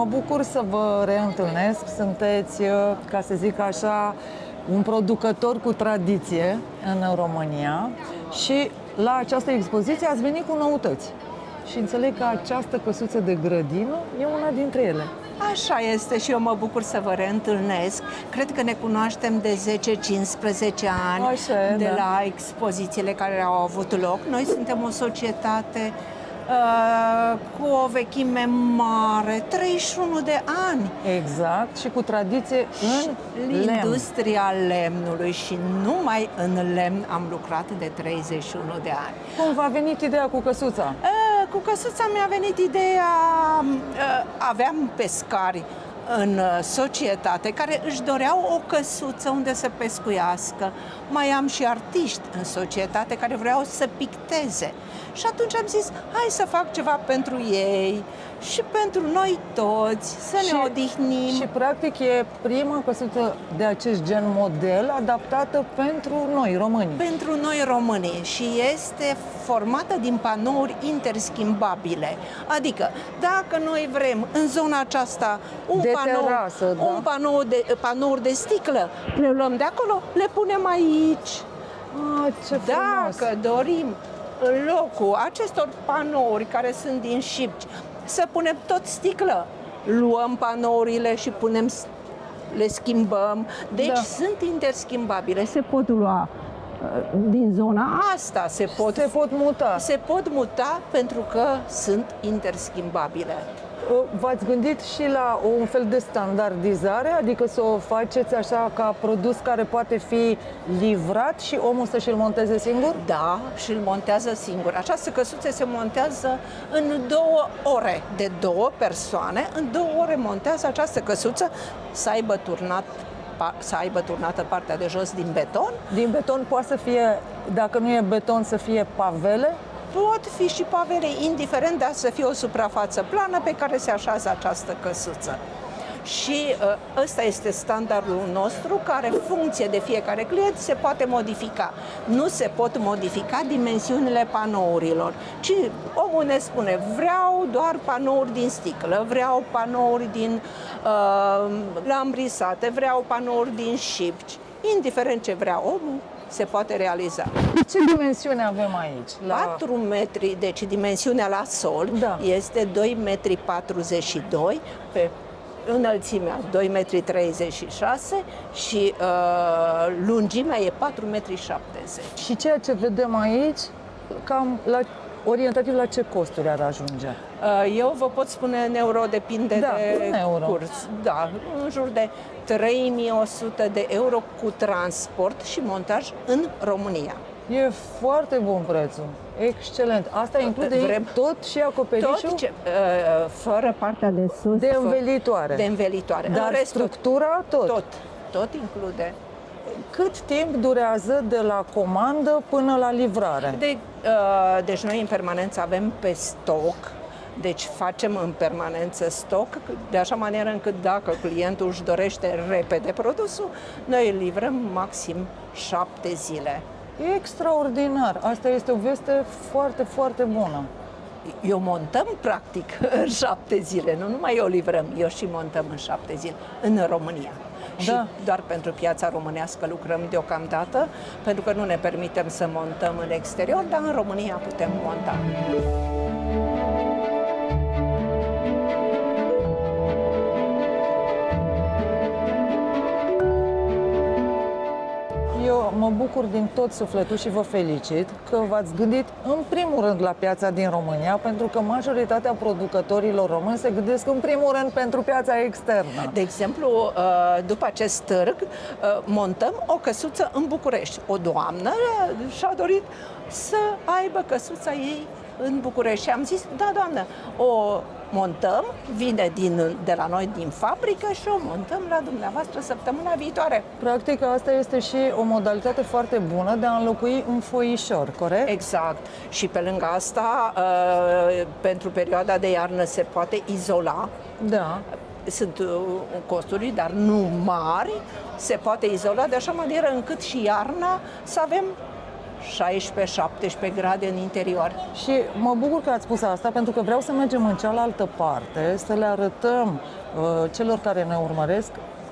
Mă bucur să vă reîntâlnesc. Sunteți, ca să zic așa, un producător cu tradiție în România și la această expoziție ați venit cu noutăți. Și înțeleg că această căsuță de grădină e una dintre ele. Așa este și eu mă bucur să vă reîntâlnesc. Cred că ne cunoaștem de 10-15 ani de la expozițiile care au avut loc. Noi suntem o societate cu o vechime mare, 31 de ani. Exact, și cu tradiție în industria lemnului și numai în lemn am lucrat de 31 de ani. Cum v-a venit ideea cu căsuța? Cu căsuța mi-a venit ideea, aveam pescari în societate care își doreau o căsuță unde să pescuiască. Mai am și artiști în societate care vreau să picteze. Și atunci am zis, hai să fac ceva pentru ei și pentru noi toți, să ne odihnim. Și practic e prima căsuță de acest gen model adaptată pentru noi, românii. Pentru noi românii și este formată din panouri interschimbabile. Adică, dacă noi vrem în zona aceasta un panouri de sticlă, le luăm de acolo, le punem aici. Ce frumos. Dacă dorim în locul acestor panouri care sunt din șipci să punem tot sticlă, luăm panourile și le schimbăm. Deci sunt interschimbabile, se pot lua din zona asta, se pot muta pentru că sunt interschimbabile. V-ați gândit și la un fel de standardizare, adică să o faceți așa ca produs care poate fi livrat și omul să și-l monteze singur? Da, și-l montează singur. Această căsuță se montează în 2 ore. De 2 persoane, în 2 ore montează această căsuță să aibă turnată partea de jos din beton. Din beton poate să fie, dacă nu e beton, să fie pavele? Pot fi și pavele, indiferent, dar să fie o suprafață plană pe care se așează această căsuță. Și ăsta este standardul nostru, care, în funcție de fiecare client, se poate modifica. Nu se pot modifica dimensiunile panourilor, ci omul ne spune, vreau doar panouri din sticlă, vreau panouri din lambrisate, vreau panouri din șipci. Indiferent ce vrea omul, se poate realiza. Ce dimensiune avem aici? 4 metri, deci dimensiunea la sol este 2,42 m, pe înălțimea 2,36 m și lungimea e 4,70 m. Și ceea ce vedem aici, cam orientativ la ce costuri ar ajunge? Eu vă pot spune în euro, depinde de curs. Da, în jur de 3.100 de euro cu transport și montaj în România. E foarte bun prețul. Excelent. Asta include tot și acoperișul? Fără partea de sus. De învelitoare. De învelitoare. Dar structura tot? Tot include. Cât timp durează de la comandă până la livrare? Deci noi în permanență avem pe stoc. Deci facem în permanență stoc, de așa manieră încât dacă clientul își dorește repede produsul, noi îl livrăm maxim 7 zile. E extraordinar! Asta este o veste foarte, foarte bună. Eu montăm practic în 7 zile, nu numai eu livrăm, eu și montăm în 7 zile în România. Și doar pentru piața românească lucrăm deocamdată, pentru că nu ne permitem să montăm în exterior, dar în România putem monta. Eu mă bucur din tot sufletul și vă felicit că v-ați gândit în primul rând la piața din România, pentru că majoritatea producătorilor români se gândesc în primul rând pentru piața externă. De exemplu, după acest târg, montăm o căsuță în București. O doamnă și-a dorit să aibă căsuța ei în București și am zis, da, doamnă, o montăm, vine de la noi din fabrică și o montăm la dumneavoastră săptămâna viitoare. Practic, asta este și o modalitate foarte bună de a înlocui un foișor, corect? Exact. Și pe lângă asta, pentru perioada de iarnă se poate izola. Da. Sunt costuri, dar nu mari. Se poate izola de așa manieră încât și iarna să avem 16-17 grade în interior. Și mă bucur că ați spus asta, pentru că vreau să mergem în cealaltă parte, să le arătăm celor care ne urmăresc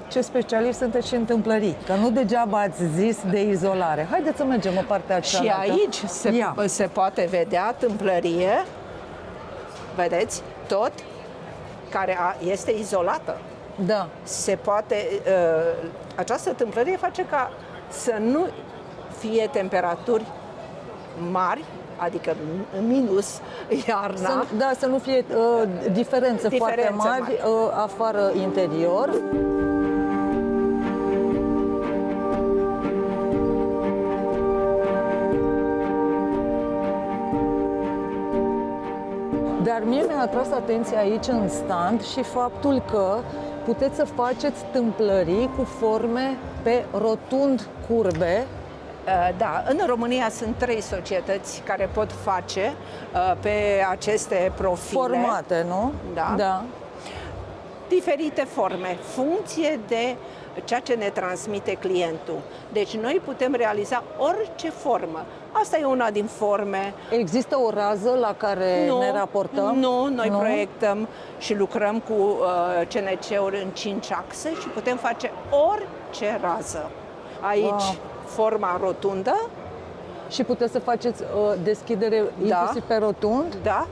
ce specialiști sunteți și întâmplării. Că nu degeaba ați zis de izolare. Haideți să mergem în partea cealaltă. Și aici se poate vedea tâmplărie, vedeți, tot, care este izolată. Da. Se poate, această tâmplărie face ca să nu fie temperaturi mari, adică minus iarna. Să nu fie diferențe foarte mari afară, interior. Dar mie mi-a atras atenția aici în stand și faptul că puteți să faceți tâmplării cu forme pe rotund curbe. Da, în România sunt 3 societăți care pot face pe aceste profile. Formate, nu? Da. Da. Diferite forme, funcție de ceea ce ne transmite clientul. Deci noi putem realiza orice formă. Asta e una din forme. Există o rază la care ne raportăm? Nu, noi proiectăm și lucrăm cu CNC-uri în 5 axe și putem face orice rază. Aici, forma rotundă. Și puteți să faceți deschidere inclusiv pe rotund? Da,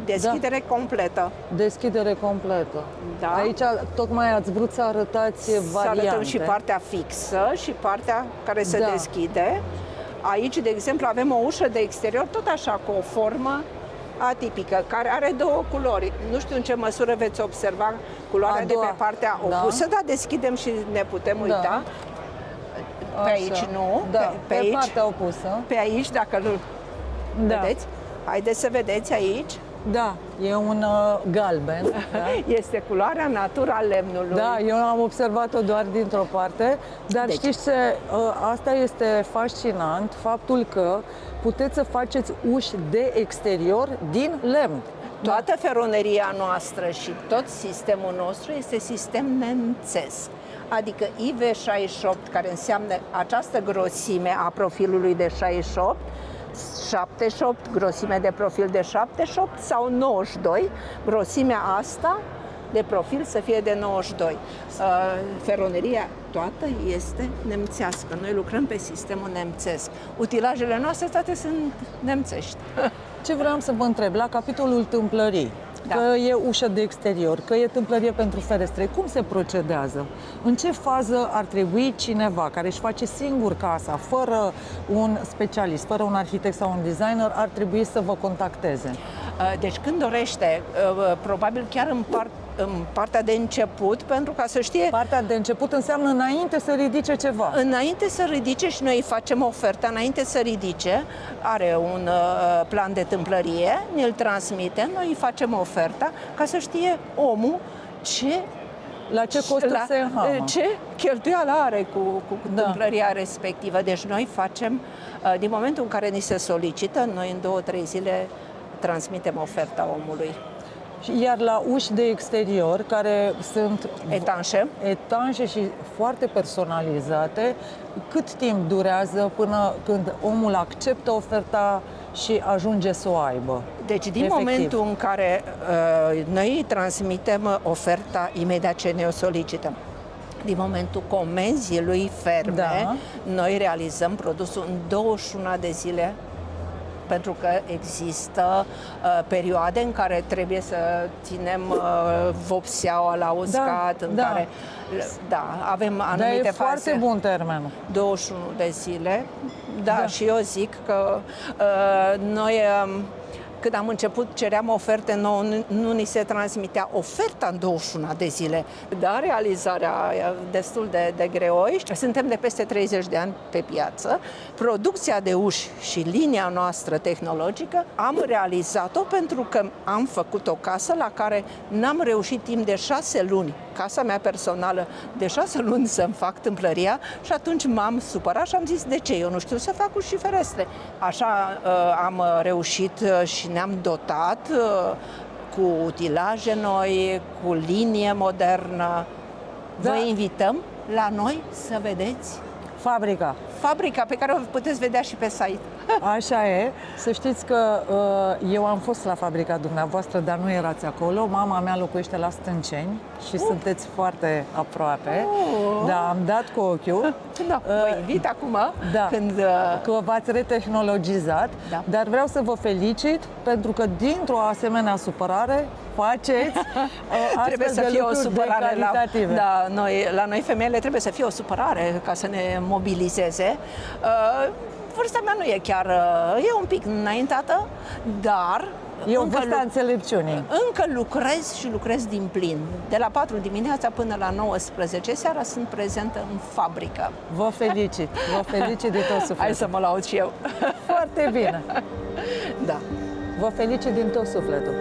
deschidere completă. Deschidere completă. Da. Aici tocmai ați vrut să arătați variante. Să arătăm și partea fixă și partea care se deschide. Aici, de exemplu, avem o ușă de exterior, tot așa, cu o formă atipică, care are 2 culori. Nu știu în ce măsură veți observa culoarea de pe partea opusă, dar deschidem și ne putem uita. Pe aici nu, pe aici, partea opusă. Pe aici, dacă nu vedeți, haideți să vedeți aici. Da, e un galben. Da? Este culoarea natură a lemnului. Da, eu am observat-o doar dintr-o parte, dar știți ce, asta este fascinant, faptul că puteți să faceți uși de exterior din lemn. Toată feroneria noastră și tot sistemul nostru este sistem nemțesc. Adică IV68, care înseamnă această grosime a profilului de 68, 78, grosime de profil de 78 sau 92, grosimea asta de profil să fie de 92. Feroneria toată este nemțească. Noi lucrăm pe sistemul nemțesc. Utilajele noastre toate sunt nemțești. Ce vreau să vă întreb, la capitolul tâmplării, că e ușă de exterior, că e tâmplărie pentru ferestre, cum se procedează? În ce fază ar trebui cineva care își face singur casa, fără un specialist, fără un arhitect sau un designer, ar trebui să vă contacteze? Deci când dorește, probabil chiar în partea de început, pentru ca să știe... Partea de început înseamnă înainte să ridice ceva. Înainte să ridice și noi îi facem oferta, înainte să ridice, are un plan de tâmplărie, ne-l transmite, noi îi facem oferta ca să știe omul la ce costuri se înhamă. Ce cheltuială are cu tâmplăria respectivă. Deci noi facem, din momentul în care ni se solicită, noi în 2-3 zile transmitem oferta omului. Iar la uși de exterior, care sunt etanșe și foarte personalizate, cât timp durează până când omul acceptă oferta și ajunge să o aibă? Deci din momentul în care noi transmitem oferta imediat ce ne-o solicităm, din momentul comenzii lui ferme, noi realizăm produsul în 21 de zile, pentru că există perioade în care trebuie să ținem vopseaua la uscat, în care avem anumite faze. E foarte bun termenul. 21 de zile, și eu zic că noi... Când am început, ceream oferte nouă, nu ni se transmitea oferta în 21 de zile. Dar realizarea destul de greoi. Suntem de peste 30 de ani pe piață. Producția de uși și linia noastră tehnologică am realizat-o pentru că am făcut o casă la care n-am reușit timp de 6 luni, casa mea personală, de 6 luni să-mi fac tâmplăria și atunci m-am supărat și am zis de ce? Eu nu știu să fac uși și ferestre. Așa am reușit și ne-am dotat cu utilaje noi, cu linie modernă. Vă invităm la noi să vedeți Fabrica. Fabrica pe care o puteți vedea și pe site. Așa e. Să știți că eu am fost la fabrica dumneavoastră, dar nu erați acolo. Mama mea locuiește la Stânceni și sunteți foarte aproape. Da, am dat cu ochiul. Da, vă invit acum Da, când... că v-ați retehnologizat, Da. dar vreau să vă felicit pentru că dintr-o asemenea supărare faceți trebuie să astfel de fie o lucruri supărare calitative. la noi femeile trebuie să fie o supărare ca să ne mobilizeze. Vârsta mea nu e chiar, e un pic înaintată, dar E o vârstă a înțelepciunii. încă lucrez și lucrez din plin. De la 4 dimineața până la 19 seara sunt prezentă în fabrică. Vă felicit din tot sufletul. Hai să mă laud și eu. Foarte bine. Da. Vă felicit din tot sufletul.